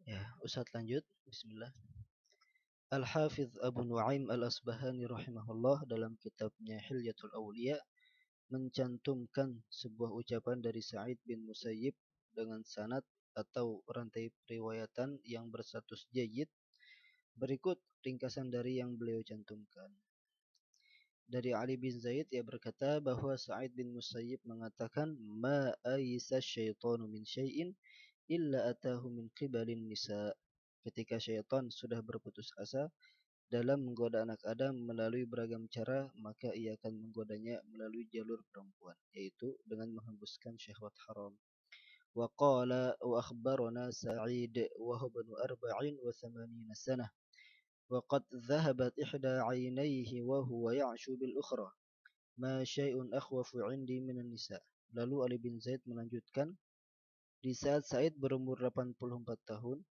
Ya, Ustaz lanjut. Bismillah. Al-Hafidh Abu Nuaim Al-Asbahani rahimahullah dalam kitabnya Hilyatul Awliya mencantumkan sebuah ucapan dari Sa'id bin Musayyib dengan sanad atau rantai periwayatan yang berstatus jayyid. Berikut ringkasan dari yang beliau cantumkan. Dari Ali bin Zaid ia berkata bahwa Sa'id bin Musayyib mengatakan ma aisa syaitanu min syai'in illa atahu min qibalin nisa. Ketika syaitan sudah berputus asa dalam menggoda anak Adam melalui beragam cara, maka ia akan menggodanya melalui jalur perempuan, yaitu dengan menghembuskan syahwat haram. Wa qala wa akhbarana Sa'id wa huwa ibn 84 sanah wa qad dhahabat ihda 'ainayhi wa huwa ya'shu bil ukhra. Ma syai'un akhwafu 'indi minan nisa. Lalu Ali bin Zaid melanjutkan, di saat Said berumur 84 tahun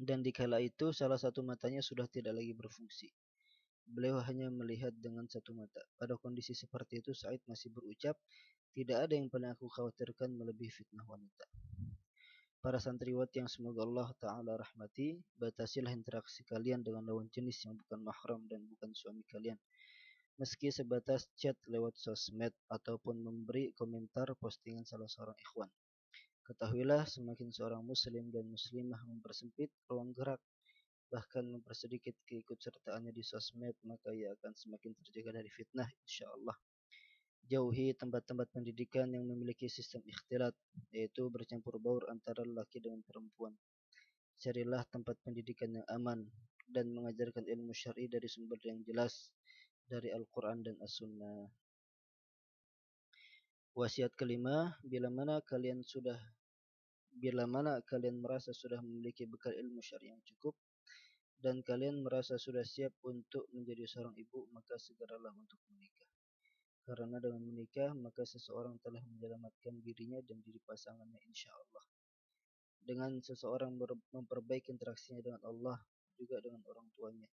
dan di kala itu salah satu matanya sudah tidak lagi berfungsi. Beliau hanya melihat dengan satu mata. Pada kondisi seperti itu Said masih berucap, tidak ada yang paling aku khawatirkan melebihi fitnah wanita. Para santriwat yang semoga Allah Ta'ala rahmati, batasilah interaksi kalian dengan lawan jenis yang bukan mahram dan bukan suami kalian. Meski sebatas chat lewat sosmed ataupun memberi komentar postingan salah seorang ikhwan. Ketahuilah semakin seorang muslim dan muslimah mempersempit ruang gerak, bahkan mempersedikit keikutsertaannya di sosmed, maka ia akan semakin terjaga dari fitnah insyaallah. Jauhi tempat-tempat pendidikan yang memiliki sistem ikhtilat, yaitu bercampur baur antara lelaki dengan perempuan. Carilah tempat pendidikan yang aman dan mengajarkan ilmu syar'i dari sumber yang jelas dari Al-Quran dan As-Sunnah. Wasiat kelima, bila mana kalian merasa sudah memiliki bekal ilmu syar'i yang cukup dan kalian merasa sudah siap untuk menjadi seorang ibu, maka segeralah untuk menikah. Karena dengan menikah, maka seseorang telah menyelamatkan dirinya dan diri pasangannya insyaallah. Dengan seseorang memperbaiki interaksinya dengan Allah, juga dengan orang tuanya,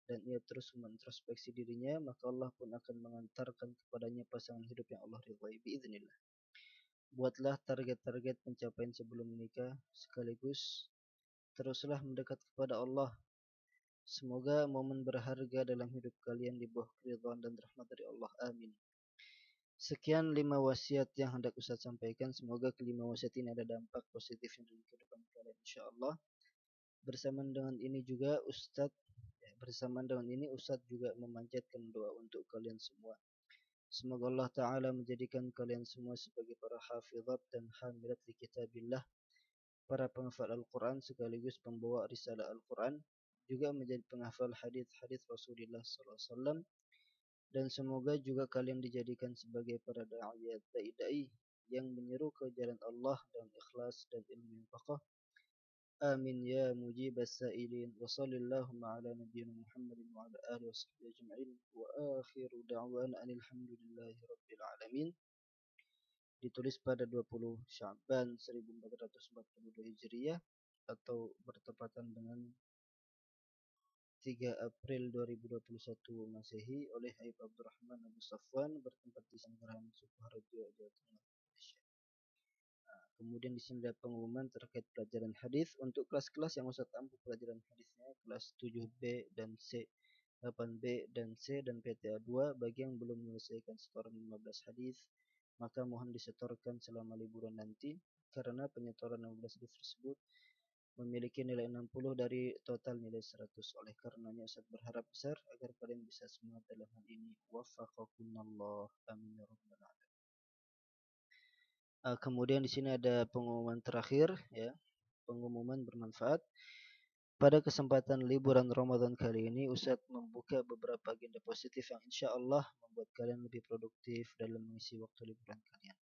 dan ia terus mengintrospeksi dirinya, maka Allah pun akan mengantarkan kepadanya pasangan hidup yang Allah ridhai biiznillah. Buatlah target-target pencapaian sebelum menikah, sekaligus teruslah mendekat kepada Allah. Semoga momen berharga dalam hidup kalian di bawah keridhaan dan rahmat dari Allah. Amin. Sekian 5 wasiat yang hendak Ustaz sampaikan. Semoga kelima wasiat ini ada dampak positifnya dalam kehidupan kalian insyaallah. Bersamaan dengan ini Ustaz juga memanjatkan doa untuk kalian semua. Semoga Allah Ta'ala menjadikan kalian semua sebagai para hafizat dan hamilat li kitabillah, para penghafal Al-Quran sekaligus pembawa risalah Al-Quran, juga menjadi penghafal hadis-hadis Rasulullah SAW, dan semoga juga kalian dijadikan sebagai para da'i yang menyeru ke jalan Allah dengan ikhlas dan ilmu yang faqih. Amin ya mujibas sa'ilin. Wa sallallahu ala nabiyyina Muhammadin wa ala alihi wa sahbihi ajma'in. Wa akhiru da'wana alhamdulillahi rabbil alamin. Ditulis pada 20 Sya'ban 1442 Hijriah atau bertepatan dengan 3 April 2021 Masehi oleh Habib Abdurrahman Abu Safwan, bertempat di Sanggrahan Sukoharjo, Jawa Tengah, Indonesia. Kemudian di sini ada pengumuman terkait pelajaran hadis untuk kelas-kelas yang Ustaz ampuh pelajaran hadisnya, kelas 7B dan C, 8B dan C dan PTA 2. Bagi yang belum menyelesaikan setoran 15 hadis, maka mohon disetorkan selama liburan nanti, karena penyetoran 15 hadis tersebut memiliki nilai 60 dari total nilai 100. Oleh karenanya Ustaz berharap besar agar kalian bisa semangat dalam hal ini. Waffaqakumullah. Amin ya rabbal alamin. Kemudian di sini ada pengumuman terakhir, ya, pengumuman bermanfaat. Pada kesempatan liburan Ramadan kali ini, Ustadz membuka beberapa agenda positif yang insya Allah membuat kalian lebih produktif dalam mengisi waktu liburan kalian.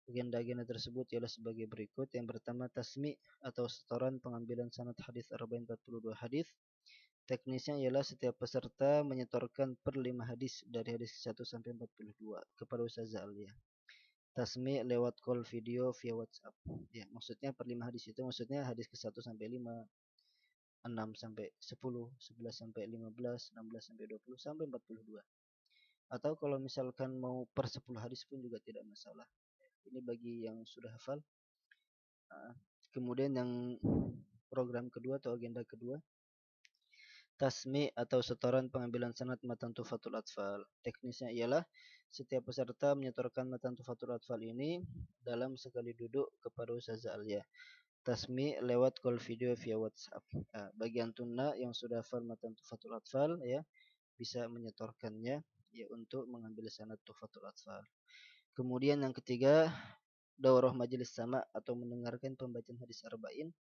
Agenda-agenda tersebut ialah sebagai berikut. Yang pertama, tasmi' atau setoran pengambilan sanad hadis arba'in 42 hadis. Teknisnya ialah setiap peserta menyetorkan per 5 hadis dari hadis 1 sampai 42 kepada Ustazah Alia. Tasmi lewat call video via WhatsApp. Ya, maksudnya per 5 hadis itu maksudnya hadis ke 1 sampai 5, 6 sampai 10, 11 sampai 15, 16 sampai 20 sampai 42. Atau kalau misalkan mau per 10 hadis pun juga tidak masalah. Ini bagi yang sudah hafal. Kemudian yang program kedua atau agenda kedua, tasmi atau setoran pengambilan sanad matan Tuhfatul Atfal. Teknisnya ialah setiap peserta menyetorkan matan Tuhfatul Atfal ini dalam sekali duduk kepada Ustazah Alia. Tasmi lewat call video via WhatsApp. Bagi antuna yang sudah hafal matan Tuhfatul Atfal ya, bisa menyetorkannya ya untuk mengambil sanad Tuhfatul Atfal. Kemudian yang ketiga, daurah majelis sama atau mendengarkan pembacaan hadis arba'in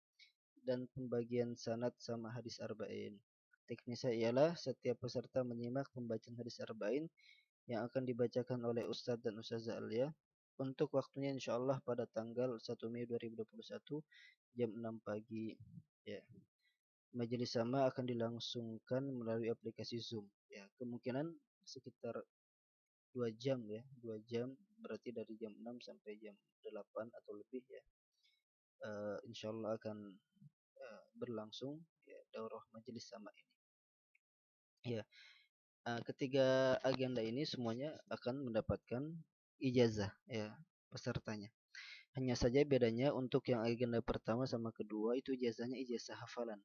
dan pembagian sanad sama hadis arba'in. Teknisnya ialah setiap peserta menyimak pembacaan hadis arba'in yang akan dibacakan oleh Ustadz dan Ustazah Alia untuk waktunya insyaallah pada tanggal 1 Mei 2021 jam 6 pagi. Ya. Majelis sama akan dilangsungkan melalui aplikasi Zoom. Ya, kemungkinan sekitar 2 jam ya, 2 jam berarti dari jam 6 sampai jam 8 atau lebih ya. Insyaallah akan berlangsung ya, daurah majelis sama ini. Ya, ketiga agenda ini semuanya akan mendapatkan ijazah ya pesertanya. Hanya saja bedanya untuk yang agenda pertama sama kedua itu ijazahnya ijazah hafalan.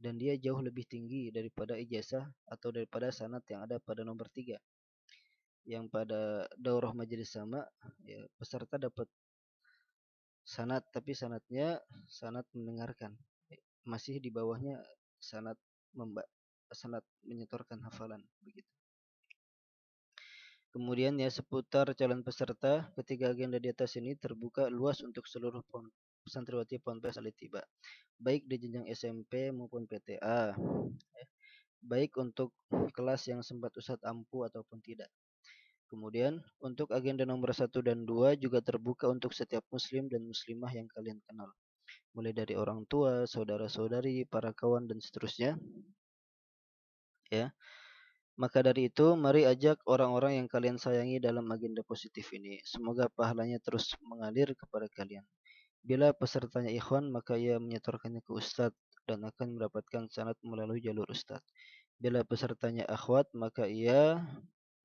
Dan dia jauh lebih tinggi daripada ijazah atau daripada sanad yang ada pada nomor 3. Yang pada daurah majelis sama ya, peserta dapat sanad tapi sanadnya sanad mendengarkan. Masih di bawahnya sanad sanad menyetorkan hafalan begitu. Kemudian ya seputar calon peserta, ketiga agenda di atas ini terbuka luas untuk seluruh santriwati Ponpes Alitiba, baik di jenjang SMP maupun PTA, baik untuk kelas yang sempat Ustadz ampu ataupun tidak. Kemudian untuk agenda nomor 1 dan 2 juga terbuka untuk setiap muslim dan muslimah yang kalian kenal, mulai dari orang tua, saudara-saudari, para kawan dan seterusnya. Ya. Maka dari itu, mari ajak orang-orang yang kalian sayangi dalam agenda positif ini. Semoga pahalanya terus mengalir kepada kalian. Bila pesertanya ikhwan, maka ia menyetorkannya ke ustadz dan akan mendapatkan sanad melalui jalur ustadz. Bila pesertanya akhwat, maka ia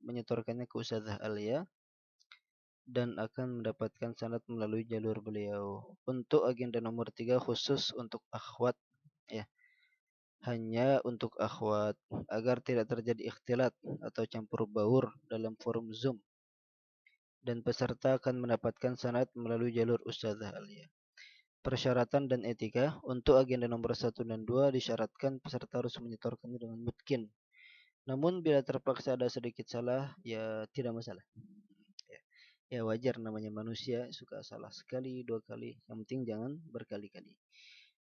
menyetorkannya ke Ustazah Alia dan akan mendapatkan sanad melalui jalur beliau. Untuk agenda nomor 3 khusus untuk akhwat ya. Hanya untuk akhwat agar tidak terjadi ikhtilat atau campur baur dalam forum Zoom, dan peserta akan mendapatkan sanad melalui jalur Ustazah Alia. Persyaratan dan etika untuk agenda nomor 1 dan 2 disyaratkan peserta harus menyetorkannya dengan mutkin. Namun bila terpaksa ada sedikit salah, ya tidak masalah. Ya wajar, namanya manusia, suka salah sekali, 2 kali, yang penting jangan berkali-kali.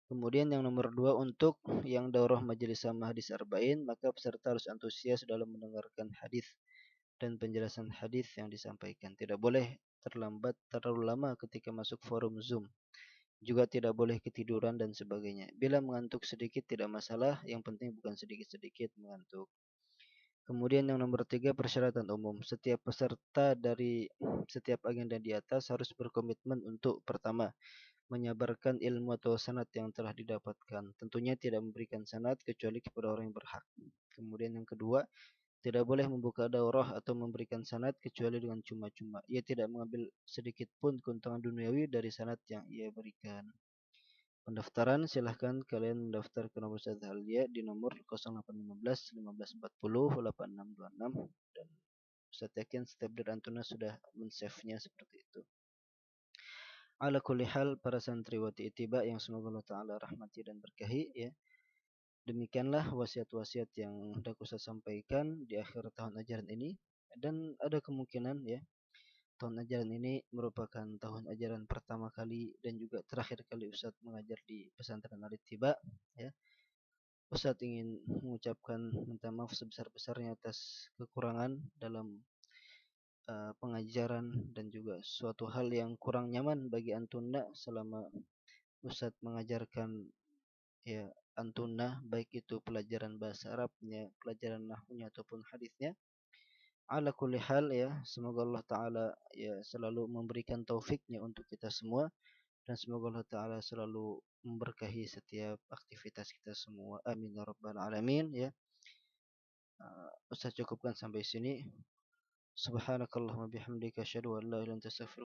Kemudian yang nomor 2 untuk yang daurah majelis sama hadis arba'in, maka peserta harus antusias dalam mendengarkan hadis dan penjelasan hadis yang disampaikan. Tidak boleh terlambat terlalu lama ketika masuk forum Zoom. Juga tidak boleh ketiduran dan sebagainya. Bila mengantuk sedikit tidak masalah, yang penting bukan sedikit-sedikit mengantuk. Kemudian yang nomor 3 persyaratan umum. Setiap peserta dari setiap agenda di atas harus berkomitmen untuk pertama, menyabarkan ilmu atau sanad yang telah didapatkan. Tentunya tidak memberikan sanad kecuali kepada orang yang berhak. Kemudian yang kedua, tidak boleh membuka daurah atau memberikan sanad kecuali dengan cuma-cuma. Ia tidak mengambil sedikit pun keuntungan duniawi dari sanad yang ia berikan. Pendaftaran silahkan kalian mendaftar ke nomor Ustazah Alia di nomor 0815 1540 8626 dan Ustaz yakin setiap dari antuna sudah men-save-nya seperti itu. Ala kulli hal para santriwati Ittiba yang semoga Allah Ta'ala rahmati dan berkahi ya. Demikianlah wasiat-wasiat yang hendak Ustaz sampaikan di akhir tahun ajaran ini, dan ada kemungkinan ya tahun ajaran ini merupakan tahun ajaran pertama kali dan juga terakhir kali Ustaz mengajar di pesantren Al-Ittiba ya. Ustaz ingin mengucapkan minta maaf sebesar-besarnya atas kekurangan dalam pengajaran dan juga suatu hal yang kurang nyaman bagi antuna selama Ustaz mengajarkan ya antuna, baik itu pelajaran bahasa Arabnya, pelajaran nahwunya ataupun hadisnya. Ala kulli hal ya, semoga Allah Ta'ala ya selalu memberikan taufiknya untuk kita semua, dan semoga Allah Ta'ala selalu memberkahi setiap aktivitas kita semua. Amin ya rabbal alamin ya. Ustaz cukupkan sampai sini. Subhanakallahumma bihamdika asyhadu an la ilaha illa anta astaghfiruka